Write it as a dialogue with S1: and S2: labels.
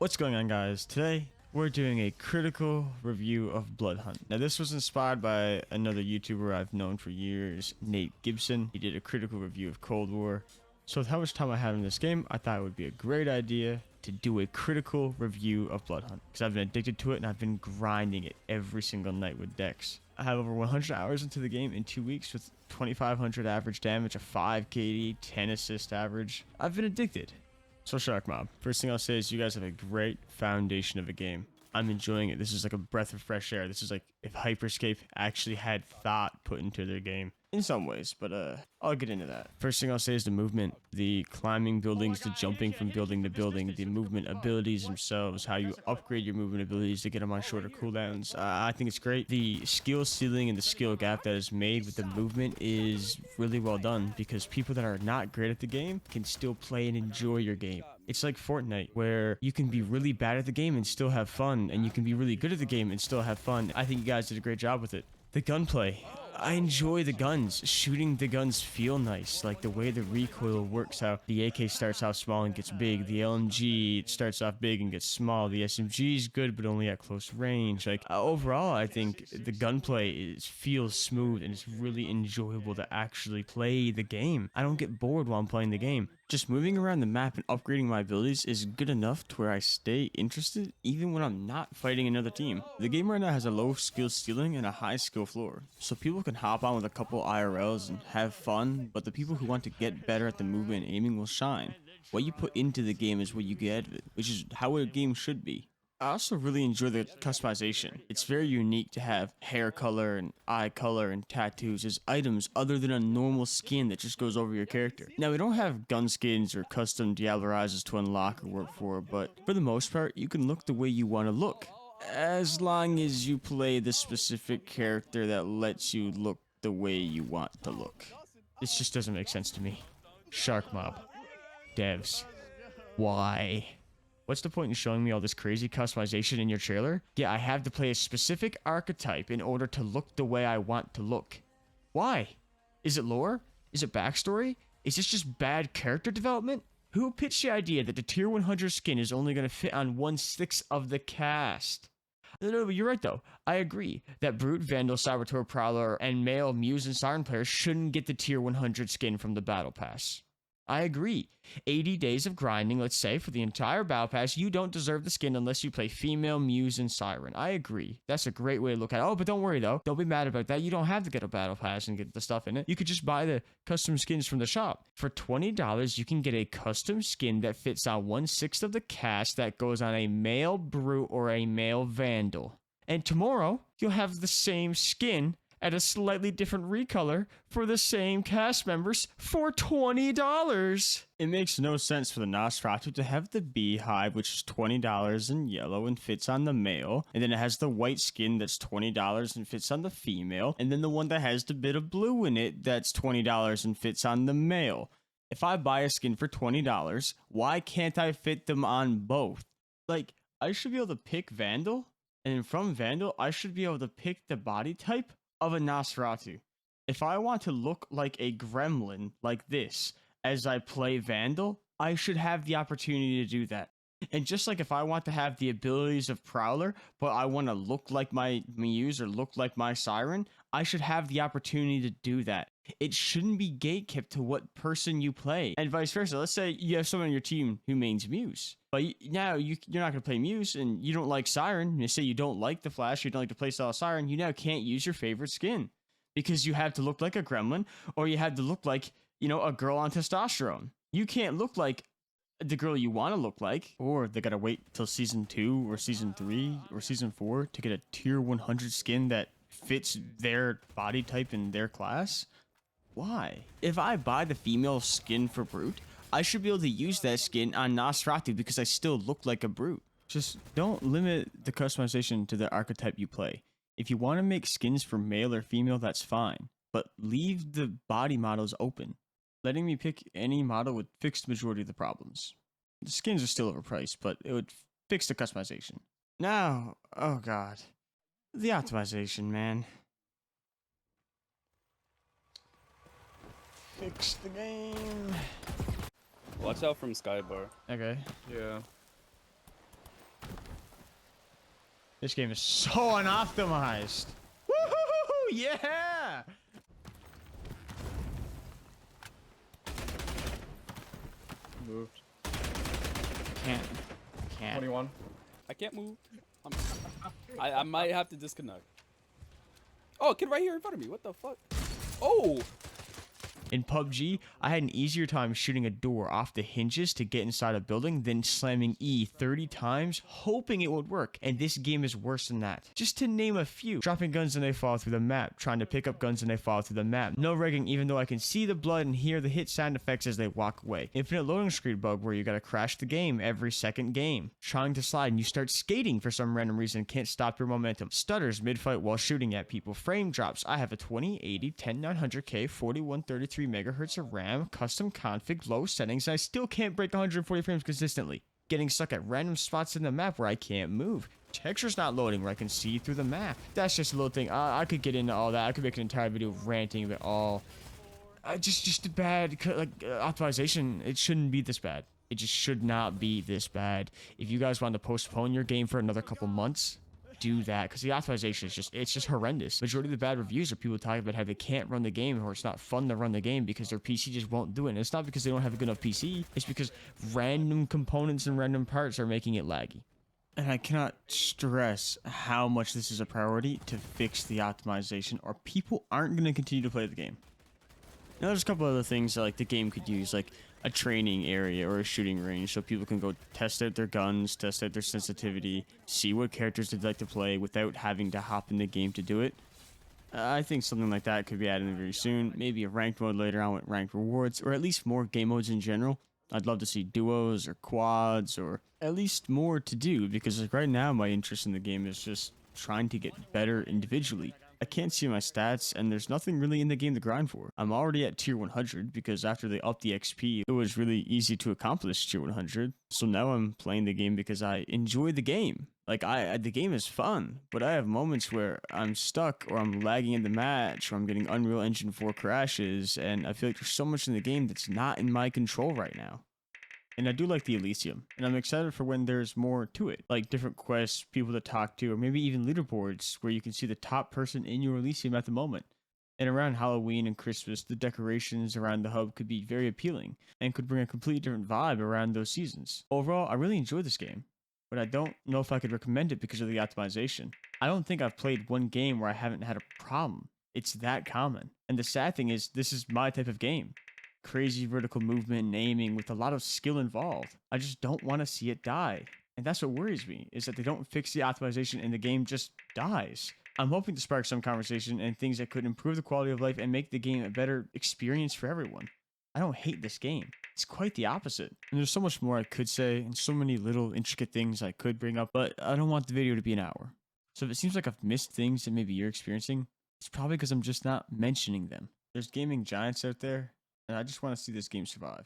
S1: What's going on, guys? Today we're doing a critical review of Bloodhunt. Now this was inspired by another YouTuber I've known for years, Nate Gibson. He did a critical review of Cold War. So with how much time I have in this game, I thought it would be a great idea to do a critical review of Bloodhunt, because I've been addicted to it and I've been grinding it every single night with decks. I have over 100 hours into the game in 2 weeks with 2500 average damage, a 5 KD, 10 assist average. I've been addicted. So Shark Mob, first thing I'll say is you guys have a great foundation of a game. I'm enjoying it. This is like a breath of fresh air. This is like if Hyperscape actually had thought put into their game. In some ways, but I'll get into that. First thing I'll say is the movement, the climbing buildings, the jumping from building to building, the movement abilities themselves, how you upgrade your movement abilities to get them on shorter cooldowns. I think it's great. The skill ceiling and the skill gap that is made with the movement is really well done, because people that are not great at the game can still play and enjoy your game. It's like Fortnite, where you can be really bad at the game and still have fun, and you can be really good at the game and still have fun. I think you guys did a great job with it. The gunplay. I enjoy the guns. Shooting the guns feel nice. Like the way the recoil works, how the AK starts off small and gets big. The LMG starts off big and gets small. The SMG is good, but only at close range. Like overall, I think the gunplay feels smooth and it's really enjoyable to actually play the game. I don't get bored while I'm playing the game. Just moving around the map and upgrading my abilities is good enough to where I stay interested even when I'm not fighting another team. The game right now has a low skill ceiling and a high skill floor, so people can hop on with a couple IRLs and have fun, but the people who want to get better at the movement and aiming will shine. What you put into the game is what you get out of it, which is how a game should be. I also really enjoy the customization. It's very unique to have hair color and eye color and tattoos as items other than a normal skin that just goes over your character. Now, we don't have gun skins or custom Diablo Rises to unlock or work for, but for the most part, you can look the way you want to look, as long as you play the specific character that lets you look the way you want to look. This just doesn't make sense to me. Shark Mob. Devs. Why? What's the point in showing me all this crazy customization in your trailer? Yeah, I have to play a specific archetype in order to look the way I want to look. Why? Is it lore? Is it backstory? Is this just bad character development? Who pitched the idea that the tier 100 skin is only going to fit on 1/6 of the cast? No, but you're right though. I agree that Brute, Vandal, Saboteur, Prowler, and male Muse and Siren players shouldn't get the tier 100 skin from the Battle Pass. I agree. 80 days of grinding, let's say, for the entire Battle Pass, you don't deserve the skin unless you play female, Muse, and Siren. I agree. That's a great way to look at it. Oh, but don't worry though. Don't be mad about that. You don't have to get a Battle Pass and get the stuff in it. You could just buy the custom skins from the shop. For $20, you can get a custom skin that fits on 1/6 of the cast that goes on a male Brute or a male Vandal. And tomorrow, you'll have the same skin at a slightly different recolor for the same cast members for $20. It makes no sense for the Nosferatu to have the Beehive, which is $20 in yellow and fits on the male, and then it has the white skin that's $20 and fits on the female, and then the one that has the bit of blue in it that's $20 and fits on the male. If I buy a skin for $20, why can't I fit them on both? Like, I should be able to pick Vandal, and then from Vandal, I should be able to pick the body type of a Nosferatu. If I want to look like a gremlin like this as I play Vandal, I should have the opportunity to do that. And just like if I want to have the abilities of Prowler, but I want to look like my Muse or look like my Siren, I should have the opportunity to do that. It shouldn't be gatekept to what person you play, and vice versa. Let's say you have someone on your team who mains Muse, but now you're not going to play Muse, and you don't like Siren. You say you don't like the Flash, you don't like the playstyle of Siren, you now can't use your favorite skin, because you have to look like a gremlin, or you have to look like, a girl on testosterone. You can't look like the girl you want to look like, or they gotta wait till season 2 or season 3 or season 4 to get a tier 100 skin that fits their body type and their class. Why? If I buy the female skin for Brute, I should be able to use that skin on Nosferatu because I still look like a Brute. Just don't limit the customization to the archetype you play. If you want to make skins for male or female, that's fine, but leave the body models open. Letting me pick any model would fix the majority of the problems. The skins are still overpriced, but it would fix the customization. Now, oh god, the optimization, man. Fix the game.
S2: Watch out from Skybar.
S1: Okay.
S2: Yeah.
S1: This game is so unoptimized. Woohoo! Yeah!
S2: Moved.
S1: Can't.
S2: 21.
S3: I can't move. I might have to disconnect. Oh, kid right here in front of me. What the fuck? Oh!
S1: In PUBG, I had an easier time shooting a door off the hinges to get inside a building than slamming E 30 times, hoping it would work. And this game is worse than that. Just to name a few. Dropping guns and they fall through the map. Trying to pick up guns and they fall through the map. No regging even though I can see the blood and hear the hit sound effects as they walk away. Infinite loading screen bug where you gotta crash the game every second game. Trying to slide and you start skating for some random reason, can't stop your momentum. Stutters mid-fight while shooting at people. Frame drops. I have a 2080 10900K 4133 megahertz of RAM, custom config, low settings, and I still can't break 140 frames consistently. Getting stuck at random spots in the map where I can't move. Texture's not loading where I can see through the map. That's just a little thing. I could get into all that. I could make an entire video ranting about all. Just bad optimization. It shouldn't be this bad. It just should not be this bad. If you guys want to postpone your game for another couple months, do that, because the optimization is just horrendous. Majority of the bad reviews are people talking about how they can't run the game or it's not fun to run the game because their PC just won't do it. And it's not because they don't have a good enough PC. It's because random components and random parts are making it laggy. And I cannot stress how much this is a priority to fix the optimization, or people aren't going to continue to play the game. Now, there's a couple other things that, like, the game could use, like a training area or a shooting range, so people can go test out their guns, test out their sensitivity, see what characters they'd like to play without having to hop in the game to do it. I think something like that could be added in very soon. Maybe a ranked mode later on with ranked rewards, or at least more game modes in general. I'd love to see duos or quads, or at least more to do, because like right now my interest in the game is just trying to get better individually. I can't see my stats, and there's nothing really in the game to grind for. I'm already at tier 100 because after they upped the XP, it was really easy to accomplish tier 100. So now I'm playing the game because I enjoy the game. Like, the game is fun, but I have moments where I'm stuck or I'm lagging in the match or I'm getting Unreal Engine 4 crashes, and I feel like there's so much in the game that's not in my control right now. And I do like the Elysium, and I'm excited for when there's more to it, like different quests, people to talk to, or maybe even leaderboards where you can see the top person in your Elysium at the moment. And around Halloween and Christmas, the decorations around the hub could be very appealing and could bring a completely different vibe around those seasons. Overall, I really enjoy this game, but I don't know if I could recommend it because of the optimization. I don't think I've played one game where I haven't had a problem. It's that common. And the sad thing is, this is my type of game. Crazy vertical movement and aiming with a lot of skill involved. I just don't want to see it die. And that's what worries me, is that they don't fix the optimization and the game just dies. I'm hoping to spark some conversation and things that could improve the quality of life and make the game a better experience for everyone. I don't hate this game. It's quite the opposite. And there's so much more I could say and so many little intricate things I could bring up, but I don't want the video to be an hour. So if it seems like I've missed things that maybe you're experiencing, it's probably because I'm just not mentioning them. There's gaming giants out there, and I just want to see this game survive.